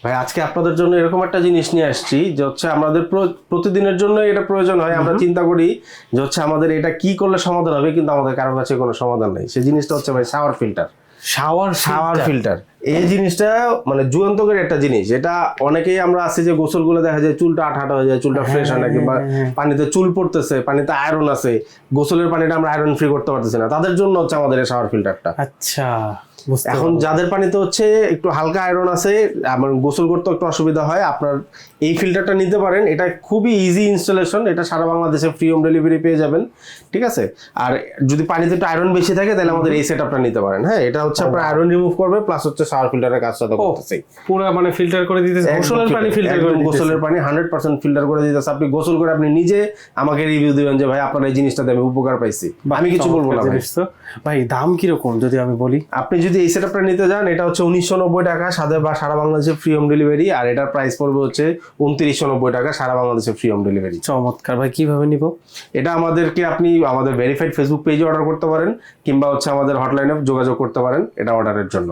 ভাই আজকে আপনাদের জন্য এরকম একটা জিনিস নিয়ে আসছি যে হচ্ছে আমাদের প্রতিদিনের জন্য এটা প্রয়োজন হয়, আমরা চিন্তা করি যে হচ্ছে আমাদের এটা কি করলে সমাধান হবে, কিন্তু আমাদের কারোর কাছে কোনো সমাধান নেই। সেই জিনিসটা হচ্ছে ভাই শাওয়ার ফিল্টার। শাওয়ার ফিল্টার এই জিনিসটা মানে যুগান্তকারী একটা জিনিস। এটা অনেকেই আমরা আছি যে গোসলগুলো দেখা যায় চুলটা আঠাটা হয়ে যায়, চুলটা ফ্রেশ হয় না, কিংবা পানিতে চুল পড়তেছে, পানিতে আয়রন আছে, গোসলের পানিটা আমরা আয়রন ফ্রি করতে পারতেছি না, তাদের জন্য হচ্ছে আমাদের এই শাওয়ার ফিল্টারটা। আচ্ছা, এখন যাদের পানিতে হচ্ছে একটু হালকা আয়রন আছে, আমার গোসল করতে একটু অসুবিধা হয়, আপনার এই ফিল্টারটা নিতে পারেন। এটা খুবই ইজি ইনস্টলেশন, এটা সারা বাংলাদেশে ফ্রি হোম ডেলিভারি পেয়ে যাবেন, ঠিক আছে। আর যদি পানিতে একটু আয়রন বেশি থাকে তাহলে আমাদের এই সেটআপটা নিতে পারেন। হ্যাঁ, এটা হচ্ছে আপনার আয়রন রিমুভ করবে, প্লাস হচ্ছে শাওয়ার ফিল্টারের কাজটা তো করতেছে। পুরো মানে ফিল্টার করে দিতেছে, গোসলের পানি ফিল্টার করে দিতেছে, গোসলের পানি 100% ফিল্টার করে দিতেছে। আপনি গোসল করে আপনি নিজে আমাকে রিভিউ দিবেন যে ভাই আপনার এই জিনিসটাতে আমি উপকার পাইছি, আমি কিছু বলবো না। ভাই দাম কিরকম যদি আমি বলি? আপনি যদি এই সেটআপটা নিতে যান, এটা হচ্ছে 1990 টাকা সারা বাংলাদেশে ফ্রি হোম ডেলিভারি, আর এটার প্রাইস পড়বে হচ্ছে 2990 টাকা সারা বাংলাদেশে ফ্রি হোম ডেলিভারি। চমৎকার ভাই, কিভাবে নিব এটা? আমাদেরকে আপনি আমাদের ভেরিফাইড ফেসবুক পেজে অর্ডার করতে পারেন, কিংবা হচ্ছে আমাদের হটলাইনে যোগাযোগ করতে পারেন এটা অর্ডারের জন্য।